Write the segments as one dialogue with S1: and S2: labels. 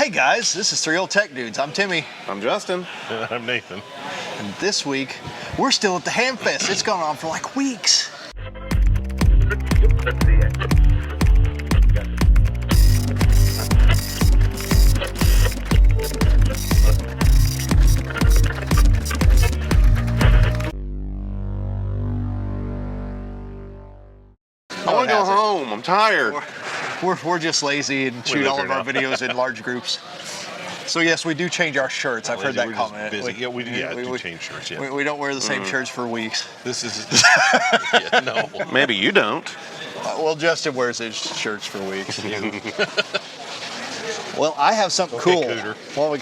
S1: Hey guys, this is Three Old Tech Dudes. I'm Timmy.
S2: I'm Justin.
S3: I'm Nathan.
S1: And this week, we're still at the Hamfest. It's gone on for like weeks.
S2: I want to go home. I'm tired.
S1: We're just lazy and shoot all of our videos in large groups. So yes, we do change our shirts. I've heard that comment.
S3: We do change shirts. Yeah.
S1: We don't wear the same shirts for weeks.
S3: This is no.
S2: Maybe you don't.
S1: Well, Justin wears his shirts for weeks. Well, I have something cool. Well, all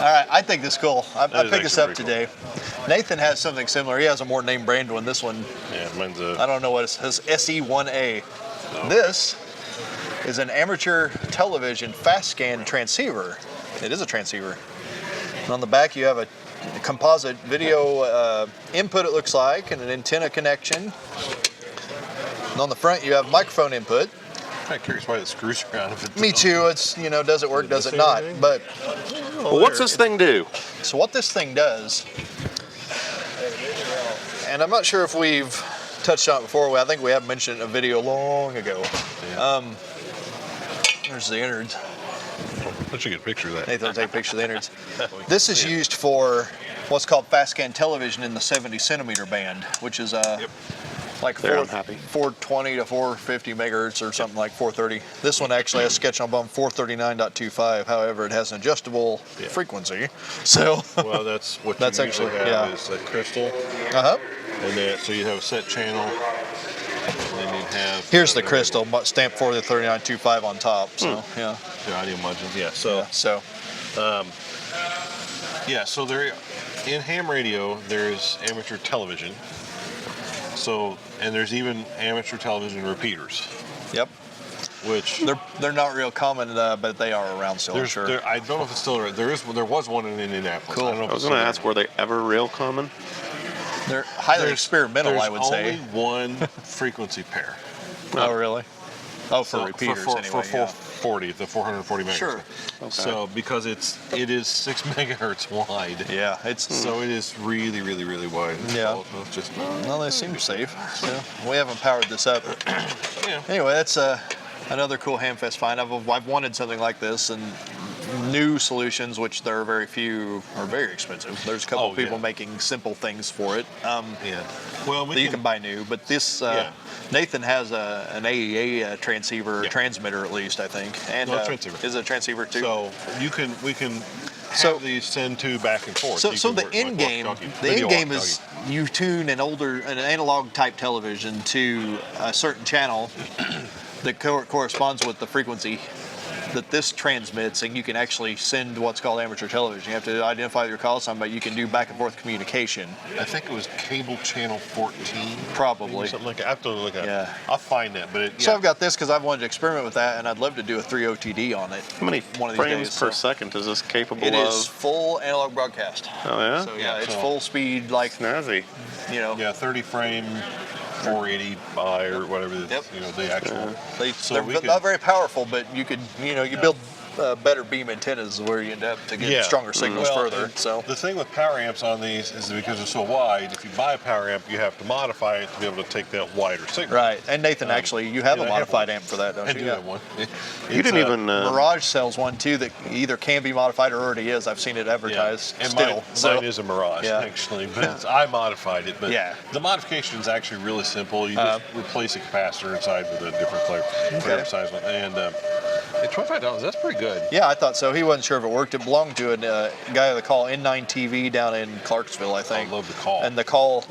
S1: right, I think this is cool. I picked this up today. Cool. Nathan has something similar. He has a more name brand one. This one,
S3: yeah, mine's a...
S1: I don't know what it says. SE1A. No. This is an amateur television fast scan transceiver. It is a transceiver. And on the back, you have a composite video input, it looks like, and an antenna connection. And on the front, you have microphone input.
S3: I'm kind of curious why it screws around.
S1: Me too. It's, does it work, does it not? But
S2: well, what's this thing do?
S1: So what this thing does, and I'm not sure if we've touched on it before. I think we have mentioned it in a video long ago. Yeah. There's the innards.
S3: Let's get a picture of that.
S1: Nathan will take a picture of the innards. This is used for what's called fast scan television in the 70 centimeter band, which is like 420 to 450 megahertz or something like 430. This one actually has sketch on bump 439.25. However, it has an adjustable frequency. So
S3: well, that's what you actually have is a crystal. And then so you have a set channel. And then you have
S1: here's the crystal stamped for the 39.25 on top. So yeah.
S3: The audio modules. Yeah. So there in ham radio there's amateur television. So, and there's even amateur television repeaters.
S1: Yep.
S3: Which
S1: they're not real common, but they are around still. Sure.
S3: I don't know if it's still around. There was one in Indianapolis.
S1: Cool.
S2: I was going to ask, were they ever real common?
S1: They're highly experimental, I would say.
S3: There's only one frequency pair.
S1: Oh, really? Oh, for repeaters anyway.
S3: For 440 megahertz.
S1: Sure.
S3: Okay. So because it is 6 megahertz wide.
S1: Yeah,
S3: so it is really, really, really wide.
S1: Yeah.
S3: So it's just
S1: well, they seem safe. So we haven't powered this up.
S3: Yeah.
S1: Anyway, that's another cool Hamfest find. I've wanted something like this, and new solutions, which there are very few, are very expensive. There's a couple of people making simple things for it.
S3: Well,
S1: you can buy new, but this Nathan has an AEA transceiver transmitter, at least I think, and
S3: transceiver.
S1: Is it a transceiver too?
S3: So we can have these send to back and forth.
S1: So the end game is you tune an analog type television to a certain channel that corresponds with the frequency that this transmits, and you can actually send what's called amateur television. You have to identify your call sign, but you can do back and forth communication.
S3: I think it was cable channel 14.
S1: Probably.
S3: Something like that. I have to look at it. I'll find that. But
S1: So I've got this because I've wanted to experiment with that, and I'd love to do a 3OTD on it.
S2: How many frames per second is this capable of?
S1: It is full analog broadcast.
S2: Oh, yeah?
S1: So, it's full speed, like...
S2: Snazzy.
S1: Yeah,
S3: 30 frame... 480 by or whatever the actual.
S1: They're not very powerful, but you could you build better beam antennas where you end up to get stronger signals further. So
S3: the thing with power amps on these is because they're so wide, if you buy a power amp, you have to modify it to be able to take that wider signal.
S1: Right, and Nathan, actually, you have a modified amp for that, don't you?
S3: I do have one.
S2: You didn't even.
S1: Mirage sells one too that either can be modified or already is. I've seen it advertised.
S3: And
S1: still,
S3: mine is a Mirage actually, but I modified it. But the modification is actually really simple. You just replace a capacitor inside with a different flavor size one, and $25. That's pretty good.
S1: Yeah, I thought so. He wasn't sure if it worked. It belonged to a guy they call N9 TV down in Clarksville, I think.
S3: I love the call.
S1: And the call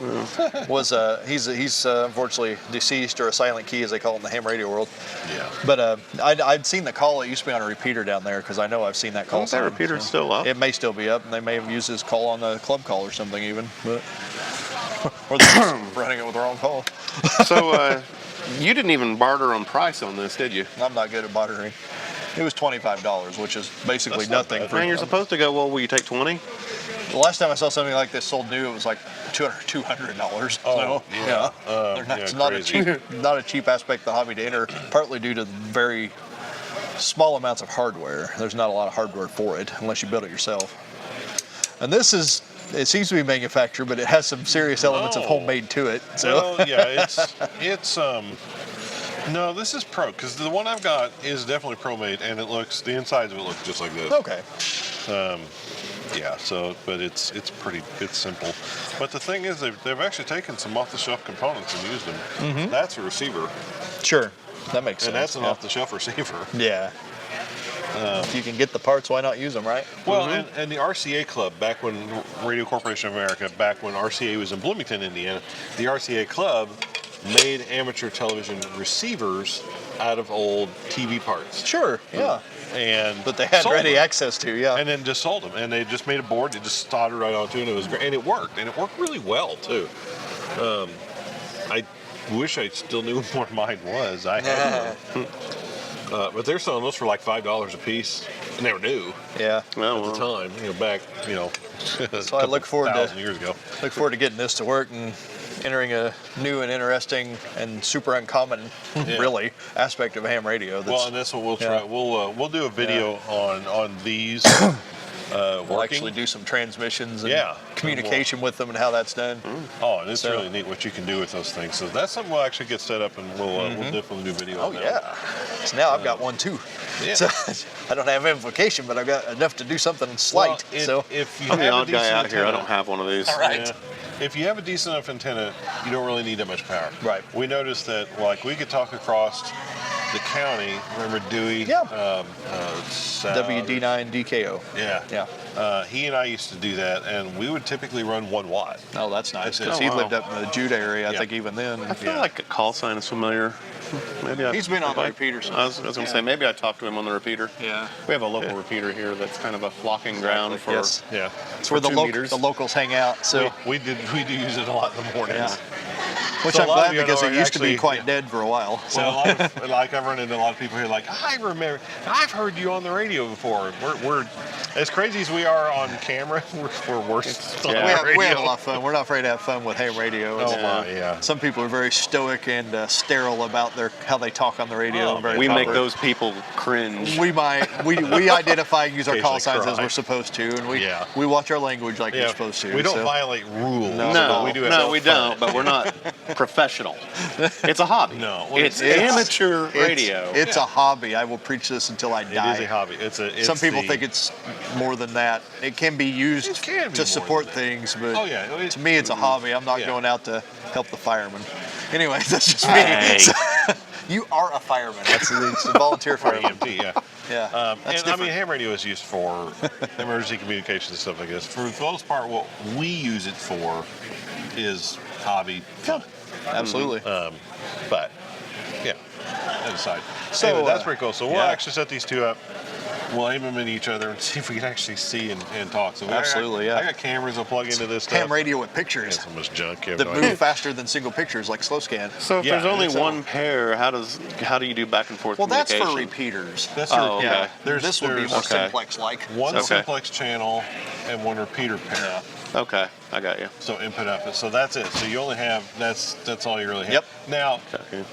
S1: was he's unfortunately deceased, or a silent key as they call it in the ham radio world.
S3: Yeah.
S1: But I'd seen the call. It used to be on a repeater down there because I know I've seen that call.
S2: Is that repeater still up?
S1: It may still be up, and they may have used his call on the club call or something even. But or they're just running it with the wrong call.
S2: So you didn't even barter on price on this, did you?
S1: I'm not good at bartering. It was $25, which is basically nothing.
S2: Man, you're supposed to go, well, will you take 20?
S1: The last time I saw something like this sold new, it was like $200.
S3: Oh, yeah.
S1: It's not a cheap aspect of the hobby to enter, partly due to very small amounts of hardware. There's not a lot of hardware for it unless you build it yourself. And this is, it seems to be manufactured, but it has some serious elements of homemade to it. So.
S3: Well, yeah, it's no, this is pro, because the one I've got is definitely pro made, and the insides of it look just like this.
S1: Okay.
S3: Yeah, so, but it's simple. But the thing is, they've actually taken some off-the-shelf components and used them. Mm-hmm. That's a receiver.
S1: Sure, that makes sense.
S3: And that's an off-the-shelf receiver.
S1: Yeah. If you can get the parts, why not use them, right?
S3: Well, and the RCA Club, back when Radio Corporation of America, back when RCA was in Bloomington, Indiana, the RCA Club made amateur television receivers out of old TV parts.
S1: Sure, yeah.
S3: But
S1: they had ready access to, yeah.
S3: And then just sold them. And they just made a board, they just soldered right onto it, and it was great. And it worked. And it worked really well, too. I wish I still knew what mine was. I had one. But they're selling those for like $5 a piece. And they were new.
S1: Yeah.
S3: At the time, back,
S1: so I look forward to
S3: years ago.
S1: Look forward to getting this to work and entering a new and interesting and super uncommon, really, aspect of ham radio.
S3: Well, and that's what we'll try. We'll do a video on these.
S1: We'll actually do some transmissions and communication with them and how that's done.
S3: Oh, and it's really neat what you can do with those things. So that's something we'll actually get set up, and we'll definitely do video on that.
S1: Yeah. So now I've got one too.
S3: Yeah.
S1: So I don't have amplification, but I've got enough to do something slight.
S3: If you
S2: I'm the
S3: have
S2: odd
S3: a
S2: guy
S3: decent
S2: out here. I
S3: antenna-
S2: don't have one of these.
S1: All right.
S3: If you have a decent enough antenna, you don't really need that much power.
S1: Right.
S3: We noticed that, like, we could talk across the county. Remember Dewey?
S1: Yeah.
S3: South-
S1: WD9 DKO.
S3: Yeah.
S1: Yeah.
S3: He and I used to do that, and we would typically run 1 watt.
S1: Oh, that's nice.
S3: That's it.
S1: Because
S2: Oh,
S1: he
S2: wow.
S1: lived up in the Judah area, I
S3: Yeah.
S1: think, even then.
S2: I feel like a call sign is familiar. Maybe
S1: He's been on the repeater since.
S2: I was going to say, maybe I talked to him on the repeater.
S1: Yeah.
S2: We have a local repeater here that's kind of a flocking ground for.
S1: Yes.
S3: Yeah.
S1: It's where the
S2: 2 meters.
S1: locals hang out. So.
S3: We do use it a lot in the mornings.
S1: Yeah. Which
S3: So
S1: I'm
S3: a lot
S1: glad
S3: of you
S1: because
S3: know
S1: it used to be
S3: actually-
S1: quite dead for a while. So.
S3: Well, a lot of, like, I've run into a lot of people here like, I remember, I've heard you on the radio before. We're as crazy as we are on camera, we're worse on
S1: we
S3: the
S1: have
S3: radio.
S1: a lot of fun. We're not afraid to have fun with ham radio.
S3: Oh, my, yeah.
S1: Some people are very stoic and sterile about how they talk on the radio.
S3: Oh,
S1: and very
S2: We make
S1: proper.
S2: those people cringe.
S1: We identify and use our call
S3: Occasionally
S1: signs as
S3: cry.
S1: we're supposed to, and
S3: Yeah.
S1: we watch our language like we're supposed to.
S3: We don't
S1: so.
S3: violate rules.
S1: No.
S2: No,
S3: but we do have
S2: no,
S3: some
S2: we
S3: fun.
S2: don't. But we're not professional. It's a hobby.
S3: No, well,
S2: it's
S3: it's-
S2: amateur radio.
S1: It's a hobby. I will preach this until I die.
S3: It is a hobby.
S1: Some people think it's more than that. It can be used
S3: It can be more
S1: to support
S3: than that.
S1: things, but
S3: Oh, yeah.
S1: to me, it's a hobby. I'm not
S3: Yeah.
S1: going out to help the firemen. Anyway, that's just me.
S2: Hey.
S1: You are a fireman. That's it's a volunteer
S3: for
S1: fireman.
S3: EMT, yeah.
S1: Yeah,
S3: And
S1: that's
S3: I mean,
S1: different.
S3: ham radio is used for emergency communications and stuff like this. For the most part, what we use it for is hobby fun.
S1: Absolutely.
S3: But yeah, that aside.
S1: So,
S3: Anyway, that's pretty cool. So we'll
S1: yeah.
S3: actually set these two up. We'll aim them at each other and see if we can actually see and talk. So
S1: Absolutely, yeah.
S3: I got cameras I'll plug into this stuff.
S1: Ham radio with
S3: Yeah,
S1: pictures
S3: so much junk. You have
S1: that
S3: no
S1: move
S3: idea.
S1: faster than single pictures, like slow scan.
S2: So if
S3: Yeah,
S2: there's only
S3: it's
S2: one pair, how do you do back and forth
S1: Well, that's for
S2: communication?
S1: repeaters.
S3: That's
S2: Oh,
S3: your,
S2: okay.
S3: yeah.
S1: This would be more
S2: Okay.
S1: simplex-like.
S3: one
S2: Okay.
S3: simplex channel and one repeater pair.
S2: Okay, I got you.
S3: So input output. So that's it. So you only have that's all you really have.
S1: Yep.
S3: Now
S2: Okay.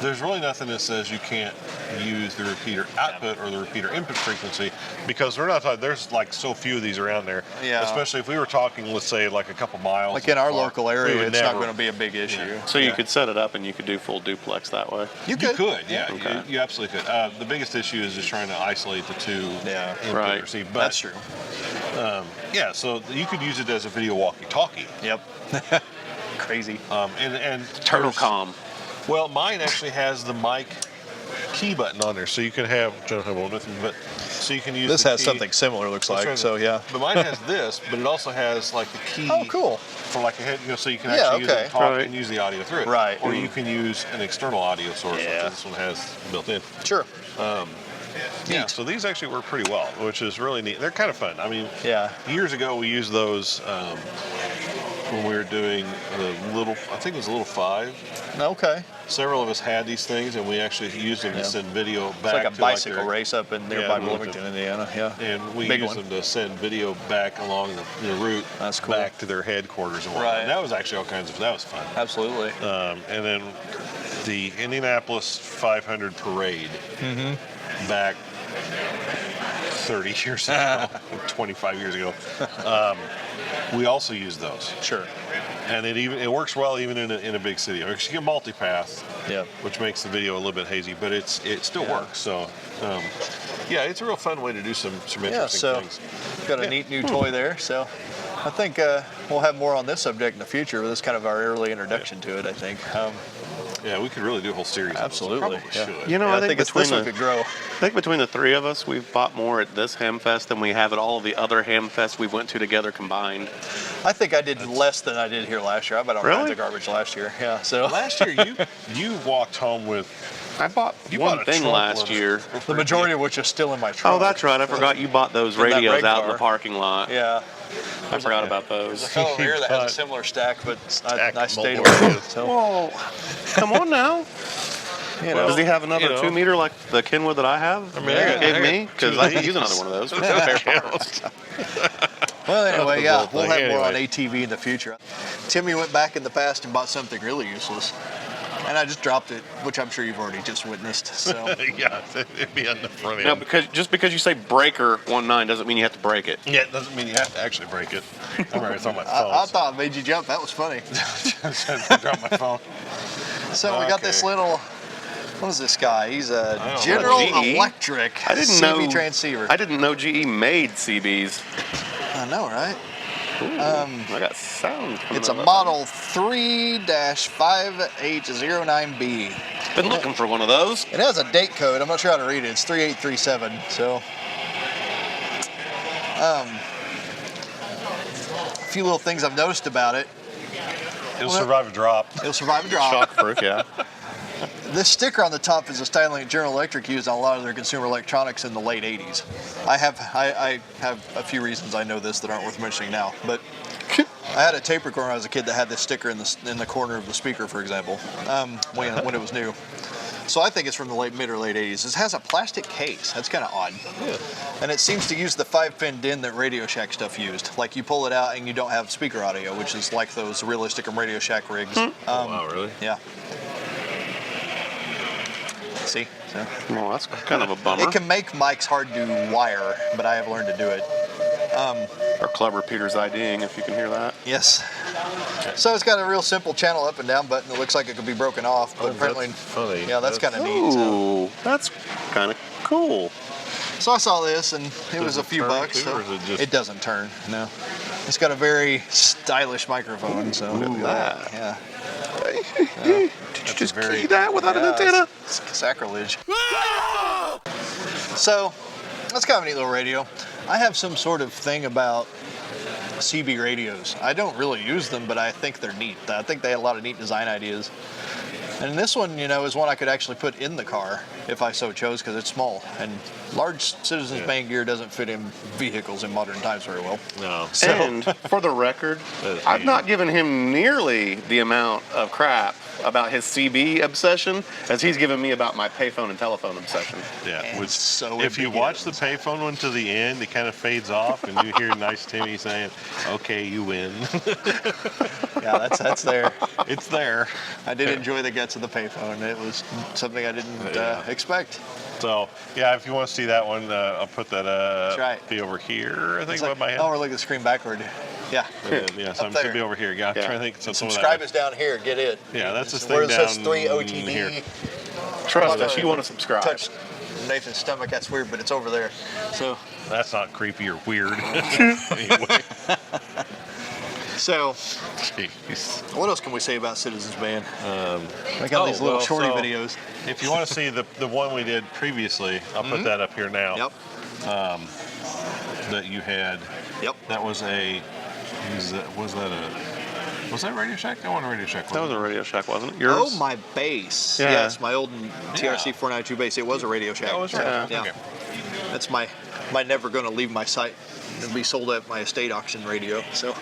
S3: there's really nothing that says you can't use the repeater output or the repeater input frequency because we're not talking. There's like so few of these around there.
S1: Yeah.
S3: Especially if we were talking, let's say, like a couple miles.
S1: Like in our
S3: apart,
S1: local
S3: we
S1: area,
S3: would
S1: it's not
S3: never-
S1: going to be a big issue.
S3: Yeah.
S2: So you
S3: Yeah.
S2: could set it up and you could do full duplex that way.
S1: You
S3: You
S1: could.
S3: could, yeah.
S2: Okay.
S3: You absolutely could. The biggest issue is just trying to isolate the two
S1: Yeah.
S3: input
S2: Right.
S3: receive. But
S1: That's true.
S3: yeah, so you could use it as a video walkie-talkie.
S1: Yep. Crazy.
S3: And
S2: Turtle
S3: there's-
S2: com.
S3: Well, mine actually has the mic key button on there, so you can have. I don't have one with me, but so you can use.
S1: This
S3: the
S1: has
S3: key.
S1: something similar, looks
S3: That's
S1: like.
S3: right.
S1: So, yeah.
S3: But mine has this, but it also has like the key.
S1: Oh, cool.
S3: For like a head, so you can
S1: Yeah,
S3: actually use it
S1: okay.
S3: and talk
S2: Right.
S3: and use the audio through it.
S1: Right.
S3: Or you can use an external audio source,
S1: Yeah.
S3: like this one has built in.
S1: Sure.
S3: Yeah. So these actually work pretty well, which is really neat. They're kind of fun. I mean,
S1: Yeah.
S3: years ago we used those when we were doing the little. I think it was a little 5.
S1: Okay.
S3: Several of us had these things, and we actually used them
S1: Yeah.
S3: to send video
S1: It's
S3: back
S1: like a
S3: to
S1: bicycle
S3: their,
S1: race up in nearby
S3: Yeah,
S1: Bloomington, Indiana. Yeah.
S3: and we
S1: Big
S3: used
S1: one.
S3: them to send video back along the route
S1: That's cool.
S3: back to their headquarters and whatnot.
S1: Right.
S3: And that was actually all kinds of. That was fun.
S1: Absolutely.
S3: And then the Indianapolis 500 parade. back 30 years ago, 25 years ago. We also use those.
S1: Sure.
S3: And it works well even in a big city. You get multipath,
S1: Yeah.
S3: which makes the video a little bit hazy, but it still works. So, yeah, it's a real fun way to do some interesting things.
S1: Got a neat new toy there. So I think we'll have more on this subject in the future. This is kind of our early introduction to it, I think.
S3: Yeah, we could really do a whole series.
S1: Absolutely.
S3: Of this. Probably should.
S4: You know,
S1: I
S4: I think
S1: this one
S4: between
S1: could grow.
S4: I think between the three of us, we've bought more at this Hamfest than we have at all of the other Hamfests we went to together combined.
S1: I think I did less than I did here last year. I bought all kinds of garbage last year. Yeah. So
S3: Last year, you walked home with.
S4: I bought
S3: You
S4: one
S3: bought a
S4: thing
S3: trunk
S4: last
S3: load of-
S4: year.
S1: the majority of which is still in my trunk.
S4: Oh, that's right. I forgot you bought those
S1: In that
S4: radios
S1: red
S4: out in
S1: car.
S4: the parking lot.
S1: Yeah.
S4: I forgot about
S1: There's a
S4: those.
S1: fellow over here that has a
S3: But-
S1: similar stack, but
S3: Stack
S1: I stayed
S3: multiple
S1: away.
S3: radios.
S1: So,
S4: Whoa, come on now.
S1: you know,
S4: Does he have another
S3: you know.
S4: 2 meter like the Kenwood that I have?
S3: I mean,
S1: Yeah.
S3: I
S4: Gave
S3: got
S4: me? Because
S3: two
S4: I
S3: of
S4: could
S3: these.
S4: use another one of those. For spare parts.
S1: well, anyway, yeah,
S3: whole
S1: we'll
S3: thing.
S1: have more on
S3: Anyway.
S1: ATV in the future. Timmy went back in the past and bought something really useless. And I just dropped it, which I'm sure you've already just witnessed. So
S3: Yeah, it'd be on the front
S4: No,
S3: end.
S4: just because you say breaker 19 doesn't mean you have to break it.
S3: Yeah, it doesn't mean you have to actually break it. I'm already on my phone.
S1: I thought it made you jump. That was funny.
S3: I dropped my phone.
S1: So we got this
S3: Okay.
S1: little. What is this guy? He's a
S3: don't know.
S1: General
S4: GE?
S1: Electric
S4: I didn't
S1: CB
S4: know.
S1: transceiver.
S4: I didn't know GE made CBs.
S1: I know, right?
S4: I got sound. From
S1: It's a
S4: that.
S1: Model 3-5809B.
S4: Been looking for one of those.
S1: It has a date code. I'm not sure how to read it. It's 3837. So, a few little things I've noticed about it.
S3: It'll survive a drop.
S1: It'll survive a drop.
S4: Shockproof, yeah.
S1: This sticker on the top is a styling that General Electric used on a lot of their consumer electronics in the late 80s. I have a few reasons I know this that aren't worth mentioning now, but I had a tape recorder when I was a kid that had this sticker in the corner of the speaker, for example, when it was new. So I think it's from the mid or late 80s. This has a plastic case. That's kind of odd.
S3: Yeah.
S1: And it seems to use the 5-pin DIN that Radio Shack stuff used. Like you pull it out and you don't have speaker audio, which is like those Realistic and Radio Shack rigs.
S3: Oh, wow, really?
S1: Yeah. See? So.
S4: Well, that's kind of a bummer.
S1: It can make mics hard to wire, but I have learned to do it.
S4: Or clever Peter's IDing, if you can hear that.
S1: Yes. So it's got a real simple channel up and down button. It looks like it could be broken off, but
S3: Oh,
S1: apparently,
S3: that's funny.
S1: yeah, that's kind of neat. So.
S4: Ooh, that's kind of cool.
S1: So I saw this, and it was a
S3: it
S1: few
S3: turn
S1: bucks.
S3: too,
S1: So
S3: or is it just-
S1: it doesn't turn. No. It's got a very stylish microphone. So
S4: Look at that.
S1: yeah.
S4: Did you just key that without an antenna?
S1: It's sacrilege. So that's kind of a neat little radio. I have some sort of thing about CB radios. I don't really use them, but I think they're neat. I think they had a lot of neat design ideas. And this one, you know, is one I could actually put in the car if I so chose, because it's small. And large Citizens band gear doesn't fit in vehicles in modern times very well.
S3: No.
S1: So,
S4: And for the record,
S3: That's
S4: I've
S3: neat.
S4: not given him nearly the amount of crap about his CB obsession as he's given me about my payphone and telephone obsession.
S3: Yeah.
S1: And
S3: Which,
S1: so
S3: if
S1: it
S3: you watch the
S1: begins.
S3: payphone one to the end, it kind of fades off, and you hear Nice Timmy saying, "Okay, you win."
S1: yeah, that's there.
S3: It's there.
S1: I did enjoy the guts of the payphone. It was something I didn't
S3: Yeah.
S1: expect.
S3: So, yeah, if you want to see that one, I'll put that
S1: That's right.
S3: be over here. I think
S1: It's
S3: above my head.
S1: oh, we're looking at the screen backward. Yeah.
S3: Yeah, so
S1: Up
S3: it
S1: there.
S3: should be over here. Yeah, I'm
S4: Yeah.
S3: trying to think. So some of
S1: Subscribe
S3: that.
S1: is down here. Get it.
S3: Yeah, that's this
S1: Where
S3: thing
S1: it says
S3: down
S1: 3 OTB.
S3: here.
S4: Trust us, you want to subscribe.
S1: Touch Nathan's stomach. That's weird, but it's over there. So,
S3: That's not creepy or weird. Anyway,
S1: so
S3: jeez.
S1: what else can we say about Citizens Band? We got these little shorty videos.
S3: If you want to see the one we did previously, I'll put that up here now.
S1: Yep.
S3: That you had.
S1: Yep.
S3: That was a. Was that Radio Shack? That wasn't Radio Shack.
S4: That was a Radio Shack, wasn't it? Yours?
S1: Oh, my bass.
S4: Yeah.
S1: Yes, my old TRC 492 bass. It was a Radio Shack.
S3: That was right.
S1: Yeah.
S3: Okay.
S1: That's my never going to leave my site and be sold at my estate auction radio. So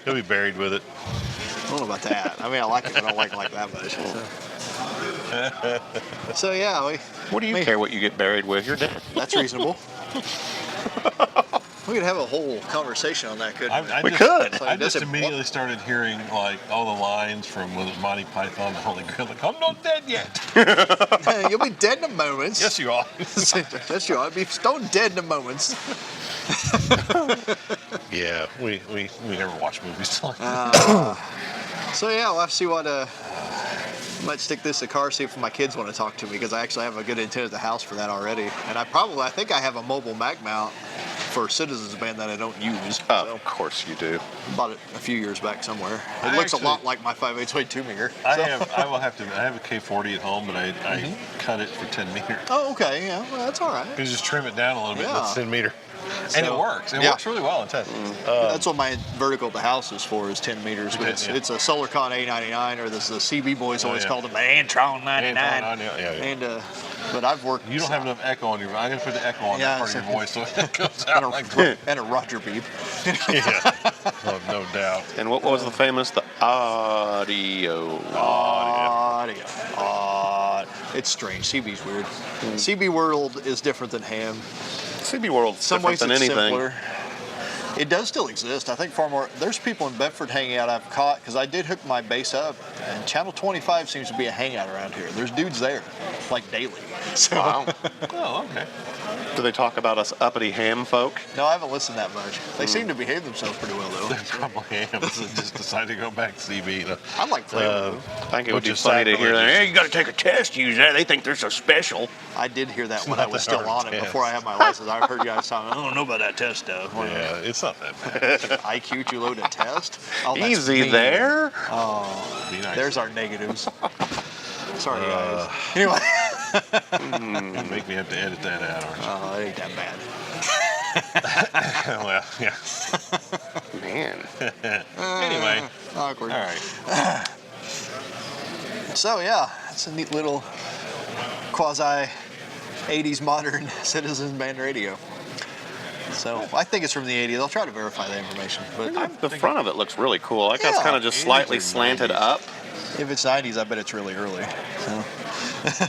S3: He'll be buried with it.
S1: I don't know about that. I mean, I like it, but I don't like it like that much. So yeah,
S4: What do you care what you get buried with? You're dead.
S1: that's reasonable. We could have a whole conversation on that, couldn't we?
S4: We could.
S1: So
S3: I
S1: does
S3: just
S1: it-
S3: immediately started hearing like all the lines from was it Monty Python, the Holy Grail, like I'm not dead yet.
S1: You'll be dead in a moment.
S3: Yes, you are.
S1: Yes, you are. Be stone dead in a moment.
S3: Yeah, we never watch movies like that.
S1: So yeah, we'll have to see what. Might stick this in the car, see if my kids want to talk to me, because I actually have a good antenna at the house for that already. And I think I have a mobile mag mount for Citizens Band that I don't use.
S4: Of course you do.
S1: Bought it a few years back somewhere. It
S3: I
S1: looks
S3: actually-
S1: a lot like my 5/8 2-meter.
S3: I have a K40 at home, but I cut it for 10 meters.
S1: Oh, okay, yeah, well, that's all right.
S3: You just trim it down a little bit.
S1: Yeah.
S3: That's 10 meter, and it
S1: So-
S3: works. It
S1: yeah.
S3: works really well in test.
S1: That's what my vertical at the house is for, is 10 meters. But
S3: Yeah.
S1: it's a SolarCon A99, or the CB boys always
S3: yeah.
S1: called them the Antron 99.
S3: Antron, yeah.
S1: And but I've worked.
S3: You don't have enough echo on your. I'm gonna put the echo on
S1: Yeah,
S3: that part of your voice so it goes
S1: and
S3: out like.
S1: and a Roger beep.
S3: Yeah, oh, no doubt.
S4: And what was the famous? The audio.
S1: Audio. It's strange. CB's weird. CB World is different than Ham.
S4: CB World's
S1: Some
S4: different
S1: ways
S4: than
S1: it's
S4: anything.
S1: simpler. It does still exist. I think far more. There's people in Bedford hanging out I've caught, because I did hook my base up, and Channel 25 seems to be a hangout around here. There's dudes there, like daily. So,
S4: Wow.
S3: Oh, okay.
S4: Do they talk about us uppity ham folk?
S1: no, I haven't listened that much. They seem to behave themselves pretty well, though.
S3: They probably am. So just decided to go back to CB.
S1: I like flavor.
S4: I think it would
S3: Which
S4: be
S3: is
S4: funny to hear that.
S3: sacrilegious.
S4: Hey, you got to take a test to use that. They think they're so special.
S1: I did hear that when I
S3: not
S1: was
S3: that
S1: still
S3: hard
S1: on
S3: to
S1: it,
S3: test.
S1: before I had my license. I heard you guys talking, I don't know about that test stuff.
S3: Yeah, it's not that bad.
S1: IQ to load a test? Oh, that's
S4: Easy
S1: mean.
S4: there.
S3: Be nice.
S1: There's our negatives. Sorry, guys. Anyway.
S3: You make me have to edit that out, aren't you?
S1: Oh, it ain't that bad.
S3: Well, yeah.
S4: Man.
S3: Anyway,
S1: Awkward.
S3: all right.
S1: So, yeah, it's a neat little quasi 80s modern Citizen Band radio. So, I think it's from the 80s. I'll try to verify the information. But
S4: The front of it looks really cool. Like that's
S1: Yeah,
S4: kind of just
S3: 80s
S4: slightly
S3: or
S4: slanted
S3: 90s.
S4: up.
S1: if it's 90s, I bet it's really early. So,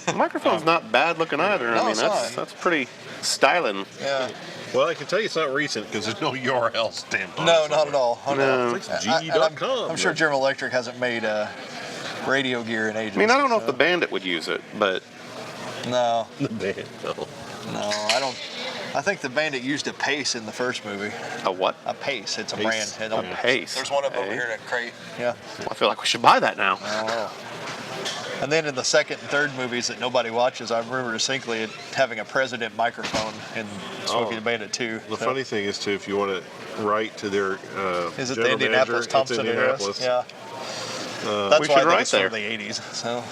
S4: The microphone's not bad looking either.
S1: No,
S4: I mean,
S1: it's not.
S4: that's pretty styling.
S1: yeah.
S3: Well, I can tell you it's not recent because there's no URL stamped on
S1: No,
S3: it.
S1: not at all. Oh, no.
S3: It's
S1: And
S3: GE.com.
S1: I'm sure General Electric hasn't made radio gear in ages.
S4: I mean, I don't know if the Bandit would use it, but
S1: No,
S3: The band, no.
S1: I don't. I think the Bandit used a Pace in the first movie.
S4: a what?
S1: A Pace. It's a
S3: Pace.
S1: brand.
S3: A
S4: Pace.
S1: There's one up over
S4: Eh?
S1: here in a crate. Yeah.
S4: I feel like we should buy that now.
S1: Oh. And then in the second and third movies that nobody watches, I remember distinctly it having a president microphone in Smokey the Bandit 2.
S3: The funny thing is, too, if you want to write to their
S1: Is it the
S3: general
S1: Indianapolis
S3: manager,
S1: Thompson
S3: it's
S1: address?
S3: Indianapolis.
S1: Yeah.
S4: we
S1: That's why I
S4: should
S1: think
S4: write
S1: it's
S4: there.
S1: from the 80s. So,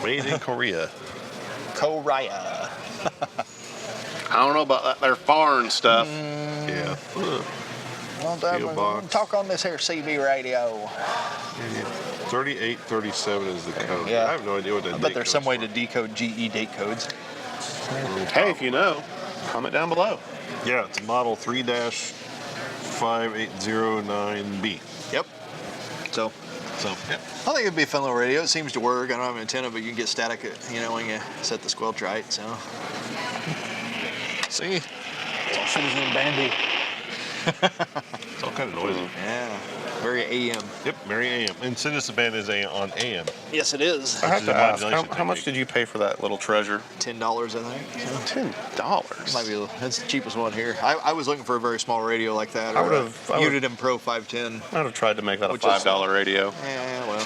S3: Made in Korea.
S1: Korea.
S4: I don't know about that there foreign stuff.
S3: Yeah.
S1: Well,
S3: P.O. box.
S1: talk on this here CB radio.
S3: 3837 is the code.
S1: Yeah.
S3: I have no idea what that
S1: I
S3: date
S1: bet there's some way
S3: code's
S1: to decode GE date codes.
S4: Hey, if you know, comment down below.
S3: for. Yeah, it's model 3-5809B.
S1: Yep. So,
S3: So, yeah.
S1: I think it'd be a fun little radio. It seems to work. I don't have an antenna, but you can get static, when you set the squelch right. So, see, it's all Citizen Bandy.
S3: It's all kind of noisy.
S1: Yeah, very AM.
S3: Yep, Mary AM. And Citizen Band is on AM.
S1: Yes, it is.
S4: I have
S3: is
S4: to
S3: a
S4: ask,
S3: modulation
S4: how much
S3: technique.
S4: did you pay for that little treasure?
S1: $10, I think. So.
S4: $10.
S1: Might be that's the cheapest one here. I was looking for a very small radio like that.
S4: I
S1: Or
S4: would've-
S1: a Uniden Pro 510.
S4: I would have tried to make that a
S1: Which is-
S4: $5 radio.
S1: Yeah, well,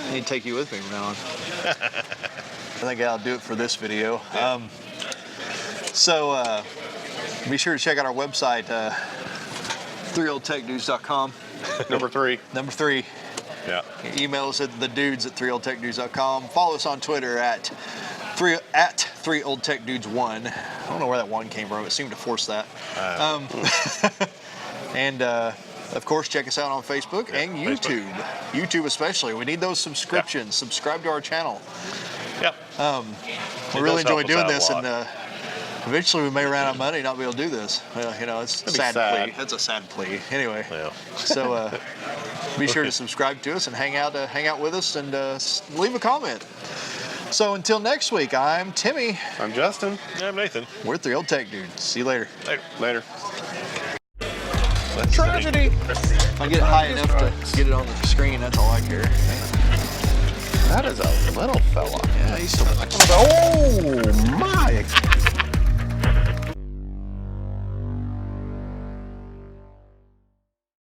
S1: I need to take you with me from now on. I think I'll do it for this video. So be sure to check out our website, 3oldtechdudes.com.
S4: Number 3.
S1: Number 3,
S3: Yeah.
S1: email us at thedudes@3oldtechdudes.com. Follow us on Twitter at 3oldtechdudes1. I don't know where that 1 came from. It seemed to force that. And of course, check us out on Facebook and
S3: Facebook.
S1: YouTube. YouTube especially. We need those subscriptions. Subscribe to our channel.
S3: Yep.
S1: We really
S3: does help
S1: enjoy
S3: us
S1: doing
S3: out a
S1: this,
S3: lot.
S1: and eventually we may run out of money and not be able to do this. It's a
S4: be
S1: sad
S4: sad.
S1: plea. That's a sad plea. Anyway,
S3: Yeah.
S1: so be sure to subscribe to us and hang out with us and leave a comment. So until next week, I'm Timmy.
S4: I'm Justin.
S3: Yeah, I'm Nathan.
S1: We're Three Old Tech Dudes. See you later.
S4: Later.
S1: Tragedy. I get it high enough to get it on the screen. That's all I care.
S4: That is a little fella.
S1: Yeah, he's still.
S4: Oh my!